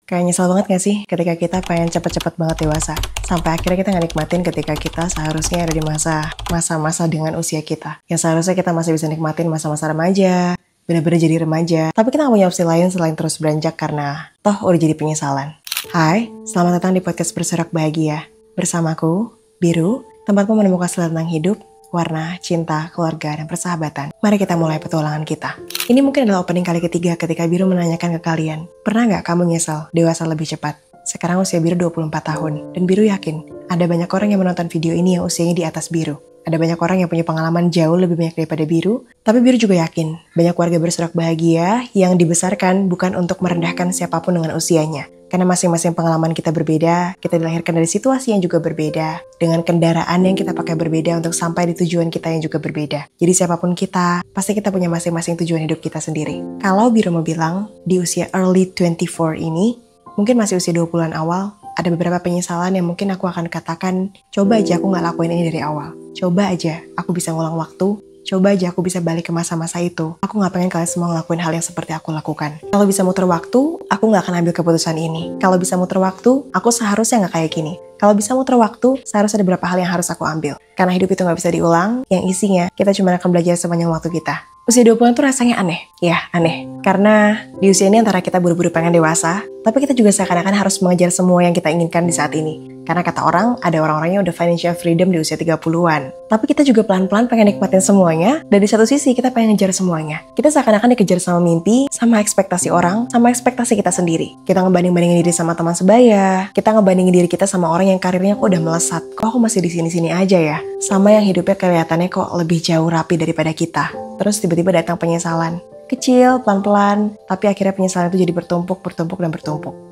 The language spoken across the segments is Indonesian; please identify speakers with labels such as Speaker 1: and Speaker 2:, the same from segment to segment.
Speaker 1: Kayak nyesel banget gak sih ketika kita pengen cepet-cepet banget dewasa? Sampai akhirnya kita gak nikmatin ketika kita seharusnya ada di masa-masa dengan usia kita. Yang seharusnya kita masih bisa nikmatin masa-masa remaja, bener-bener jadi remaja. Tapi kita gak punya opsi lain selain terus beranjak karena toh udah jadi penyesalan. Hai, selamat datang di podcast Bersorak Bahagia. Bersamaku, Biru, tempatmu menemukan selera tentang hidup, warna, cinta, keluarga, dan persahabatan. Mari kita mulai petualangan kita. Ini mungkin adalah opening kali ketiga ketika Biru menanyakan ke kalian, pernah nggak kamu nyesal dewasa lebih cepat? Sekarang usia Biru 24 tahun, dan Biru yakin ada banyak orang yang menonton video ini yang usianya di atas Biru. Ada banyak orang yang punya pengalaman jauh lebih banyak daripada Biru, tapi Biru juga yakin banyak warga bersorak bahagia yang dibesarkan bukan untuk merendahkan siapapun dengan usianya. Karena masing-masing pengalaman kita berbeda, kita dilahirkan dari situasi yang juga berbeda, dengan kendaraan yang kita pakai berbeda untuk sampai di tujuan kita yang juga berbeda. Jadi siapapun kita, pasti kita punya masing-masing tujuan hidup kita sendiri. Kalau Biru mau bilang, di usia early 24 ini, mungkin masih usia 20-an awal, ada beberapa penyesalan yang mungkin aku akan katakan, coba aja aku gak lakuin ini dari awal. Coba aja aku bisa ngulang waktu, coba aja aku bisa balik ke masa-masa itu. Aku gak pengen kalian semua ngelakuin hal yang seperti aku lakukan. Kalau bisa muter waktu, aku gak akan ambil keputusan ini. Kalau bisa muter waktu, aku seharusnya gak kayak gini. Kalau bisa muter waktu, seharusnya ada beberapa hal yang harus aku ambil. Karena hidup itu gak bisa diulang, yang isinya kita cuma akan belajar sepanjang waktu kita. Usia 20-an tuh rasanya aneh. Ya, aneh. Karena di usia ini antara kita buru-buru pengen dewasa, tapi kita juga seakan-akan harus mengejar semua yang kita inginkan di saat ini. Karena kata orang, ada orang-orang yang udah financial freedom di usia 30-an. Tapi kita juga pelan-pelan pengen nikmatin semuanya, dan di satu sisi kita pengen ngejar semuanya. Kita seakan-akan dikejar sama mimpi, sama ekspektasi orang, sama ekspektasi kita sendiri. Kita ngebanding-bandingin diri sama teman sebaya, kita ngebandingin diri kita sama orang yang karirnya kok udah melesat. Kok aku masih di sini-sini aja ya? Sama yang hidupnya kelihatannya kok lebih jauh rapi daripada kita. Terus tiba-tiba datang penyesalan. Kecil, pelan-pelan, tapi akhirnya penyesalan itu jadi bertumpuk.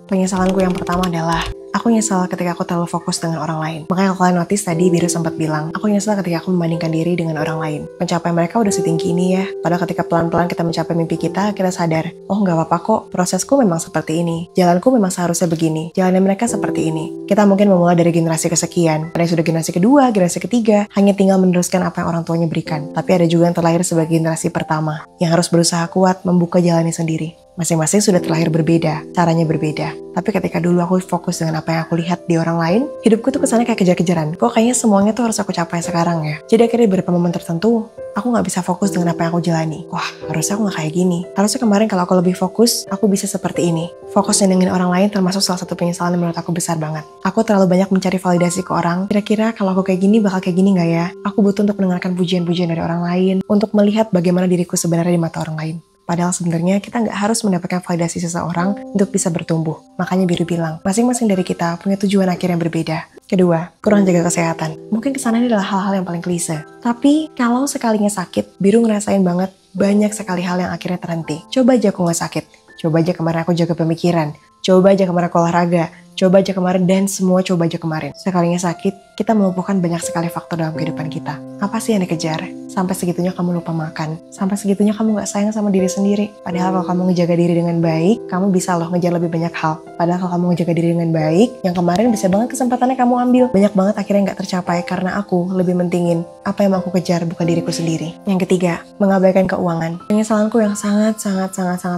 Speaker 1: Penyesalanku yang pertama adalah, aku nyesal ketika aku terlalu fokus dengan orang lain. Makanya kalau kalian notice tadi Biru sempat bilang, aku nyesal ketika aku membandingkan diri dengan orang lain. Pencapaian mereka udah setinggi ini ya. Padahal ketika pelan-pelan kita mencapai mimpi kita sadar, oh nggak apa-apa kok, prosesku memang seperti ini. Jalanku memang seharusnya begini. Jalannya mereka seperti ini. Kita mungkin memulai dari generasi kesekian. Ada yang sudah generasi kedua, generasi ketiga, hanya tinggal meneruskan apa yang orang tuanya berikan. Tapi ada juga yang terlahir sebagai generasi pertama, yang harus berusaha kuat membuka jalannya sendiri. Masing-masing sudah terlahir berbeda, caranya berbeda. Tapi ketika dulu aku fokus dengan apa yang aku lihat di orang lain, hidupku tuh kesannya kayak kejar-kejaran. Kok kayaknya semuanya tuh harus aku capai sekarang ya. Jadi akhirnya beberapa momen tertentu, aku gak bisa fokus dengan apa yang aku jalani. Wah, harusnya aku gak kayak gini. Harusnya kemarin kalau aku lebih fokus, aku bisa seperti ini. Fokus dengan orang lain termasuk salah satu penyesalan yang menurut aku besar banget. Aku terlalu banyak mencari validasi ke orang. Kira-kira kalau aku kayak gini bakal kayak gini gak ya? Aku butuh untuk mendengarkan pujian-pujian dari orang lain, untuk melihat bagaimana diriku sebenarnya di mata orang lain. Padahal sebenarnya kita nggak harus mendapatkan validasi seseorang untuk bisa bertumbuh. Makanya Biru bilang, masing-masing dari kita punya tujuan akhir yang berbeda. Kedua, kurang jaga kesehatan. Mungkin kesana ini adalah hal-hal yang paling klise. Tapi kalau sekalinya sakit, Biru ngerasain banget banyak sekali hal yang akhirnya terhenti. Coba aja aku nggak sakit. Coba aja kemarin aku jaga pemikiran. Coba aja kemarin aku olahraga. Coba aja kemarin dan semua coba aja kemarin. Sekalinya sakit, kita melumpuhkan banyak sekali faktor dalam kehidupan kita. Apa sih yang dikejar? Sampai segitunya kamu lupa makan. Sampai segitunya kamu gak sayang sama diri sendiri. Padahal kalau kamu ngejaga diri dengan baik, kamu bisa loh ngejar lebih banyak hal. Padahal kalau kamu ngejaga diri dengan baik, yang kemarin bisa banget kesempatannya kamu ambil. Banyak banget akhirnya gak tercapai karena aku lebih mentingin apa yang mau aku kejar, bukan diriku sendiri. Yang ketiga, mengabaikan keuangan. Penyesalanku yang sangat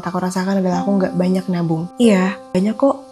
Speaker 1: aku rasakan adalah aku gak banyak nabung. Iya, banyak kok.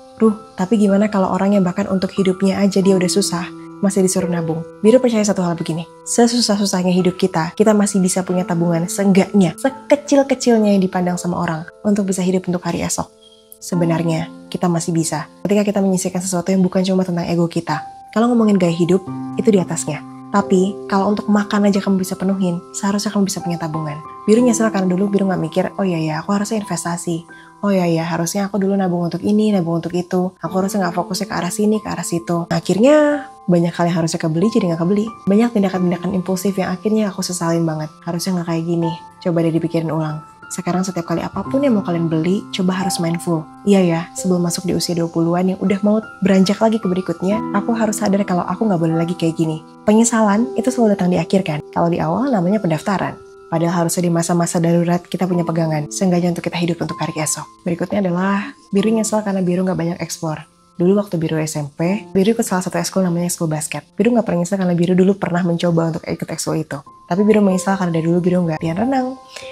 Speaker 1: Tapi gimana kalau orang yang bahkan untuk hidupnya aja dia udah susah, masih disuruh nabung? Biru percaya satu hal begini, sesusah-susahnya hidup kita masih bisa punya tabungan seenggaknya, sekecil-kecilnya yang dipandang sama orang, untuk bisa hidup untuk hari esok. Sebenarnya, kita masih bisa, ketika kita menyisihkan sesuatu yang bukan cuma tentang ego kita. Kalau ngomongin gaya hidup, itu di atasnya. Tapi, kalau untuk makan aja kamu bisa penuhin, seharusnya kamu bisa punya tabungan. Biru nyesel karena dulu Biru gak mikir, oh iya aku harusnya investasi. Oh iya harusnya aku dulu nabung untuk ini, nabung untuk itu. Aku harusnya gak fokusnya ke arah sini, ke arah situ. Nah, akhirnya banyak hal yang harusnya kebeli jadi gak kebeli. Banyak tindakan-tindakan impulsif yang akhirnya aku sesalin banget. Harusnya gak kayak gini. Coba deh dipikirin ulang. Sekarang setiap kali apapun yang mau kalian beli, coba harus mindful. Iya ya, sebelum masuk di usia 20-an yang udah mau beranjak lagi ke berikutnya, aku harus sadar kalau aku gak boleh lagi kayak gini. Penyesalan itu selalu datang di akhir kan? Kalau di awal namanya pendaftaran. Padahal harusnya di masa-masa darurat kita punya pegangan, seenggaknya untuk kita hidup untuk hari esok. Berikutnya adalah, Biru nyesel karena Biru gak banyak eksplor. Dulu waktu Biru SMP, Biru ikut salah satu ekskul namanya ekskul basket. Biru gak pernah nyesel karena Biru dulu pernah mencoba untuk ikut ekskul itu. Tapi Biru menyesal karena dari dulu Biru gak latihan renang,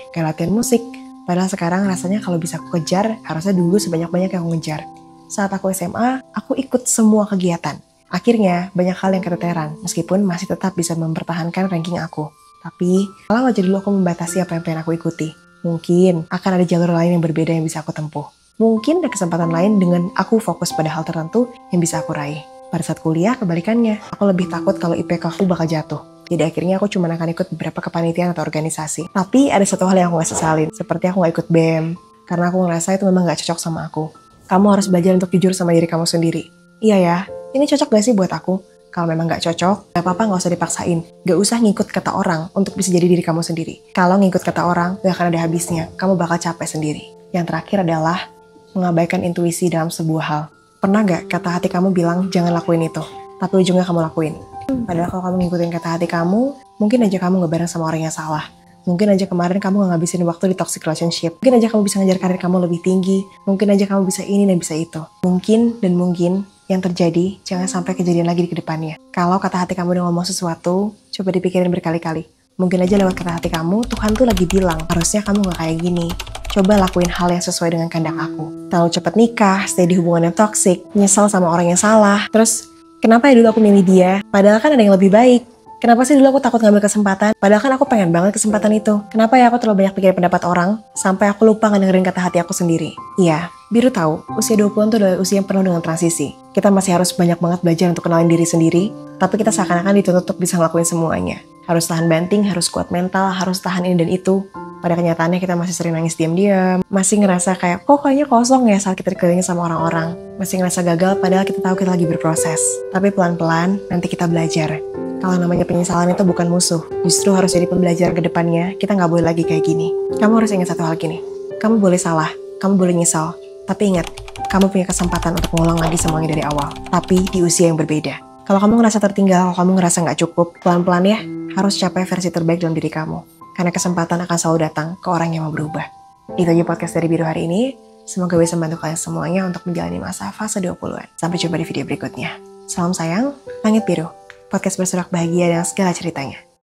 Speaker 1: gak latihan musik. Padahal sekarang rasanya kalau bisa aku kejar, harusnya dulu sebanyak-banyak yang aku ngejar. Saat aku SMA, aku ikut semua kegiatan. Akhirnya, banyak hal yang keteteran, meskipun masih tetap bisa mempertahankan ranking aku. Tapi, kalau aja dulu aku membatasi apa yang pengen aku ikuti. Mungkin akan ada jalur lain yang berbeda yang bisa aku tempuh. Mungkin ada kesempatan lain dengan aku fokus pada hal tertentu yang bisa aku raih. Pada saat kuliah, kebalikannya. Aku lebih takut kalau IPK aku bakal jatuh. Jadi akhirnya aku cuma akan ikut beberapa kepanitiaan atau organisasi. Tapi ada satu hal yang aku gak sesalin, seperti aku gak ikut BEM. Karena aku ngerasa itu memang gak cocok sama aku. Kamu harus belajar untuk jujur sama diri kamu sendiri. Iya ya, ini cocok gak sih buat aku? Kalau memang gak cocok, gak apa-apa gak usah dipaksain. Gak usah ngikut kata orang untuk bisa jadi diri kamu sendiri. Kalau ngikut kata orang, gak akan ada habisnya. Kamu bakal capek sendiri. Yang terakhir adalah mengabaikan intuisi dalam sebuah hal. Pernah gak kata hati kamu bilang jangan lakuin itu, tapi ujungnya kamu lakuin? Padahal kalau kamu ngikutin kata hati kamu, mungkin aja kamu gak bareng sama orang yang salah. Mungkin aja kemarin kamu gak ngabisin waktu di toxic relationship. Mungkin aja kamu bisa ngejar karir kamu lebih tinggi. Mungkin aja kamu bisa ini dan bisa itu. Mungkin dan mungkin yang terjadi jangan sampai kejadian lagi di kedepannya. Kalau kata hati kamu udah ngomong sesuatu, coba dipikirin berkali-kali. Mungkin aja lewat kata hati kamu, Tuhan tuh lagi bilang, harusnya kamu gak kayak gini. Coba lakuin hal yang sesuai dengan kehendak aku. Terlalu cepat nikah, stay di hubungan yang toksik, nyesal sama orang yang salah. Terus, kenapa ya dulu aku milih dia? Padahal kan ada yang lebih baik. Kenapa sih dulu aku takut ngambil kesempatan? Padahal kan aku pengen banget kesempatan itu. Kenapa ya aku terlalu banyak pikirin pendapat orang, sampai aku lupa ngedengerin kata hati aku sendiri? Iya, Biru tahu, usia 20-an itu adalah usia yang penuh dengan transisi. Kita masih harus banyak banget belajar untuk kenalin diri sendiri, tapi kita seakan-akan dituntut untuk bisa ngelakuin semuanya. Harus tahan banting, harus kuat mental, harus tahan ini dan itu. Pada kenyataannya kita masih sering nangis diam-diam, masih ngerasa kayak, kok kayaknya kosong ya saat kita dikelilingi sama orang-orang. Masih ngerasa gagal padahal kita tahu kita lagi berproses. Tapi pelan-pelan nanti kita belajar. Kalau namanya penyesalan itu bukan musuh, justru harus jadi pembelajaran ke depannya, kita nggak boleh lagi kayak gini. Kamu harus ingat satu hal gini, kamu boleh salah, kamu boleh nyesal, tapi ingat, kamu punya kesempatan untuk mengulang lagi semuanya dari awal, tapi di usia yang berbeda. Kalau kamu ngerasa tertinggal, kalau kamu ngerasa nggak cukup, pelan-pelan ya, harus capai versi terbaik dalam diri kamu. Karena kesempatan akan selalu datang ke orang yang mau berubah. Itu aja podcast dari Biru hari ini. Semoga bisa membantu kalian semuanya untuk menjalani masa fase 20-an. Sampai jumpa di video berikutnya. Salam sayang, Langit Biru. Podcast bersorak bahagia dengan segala ceritanya.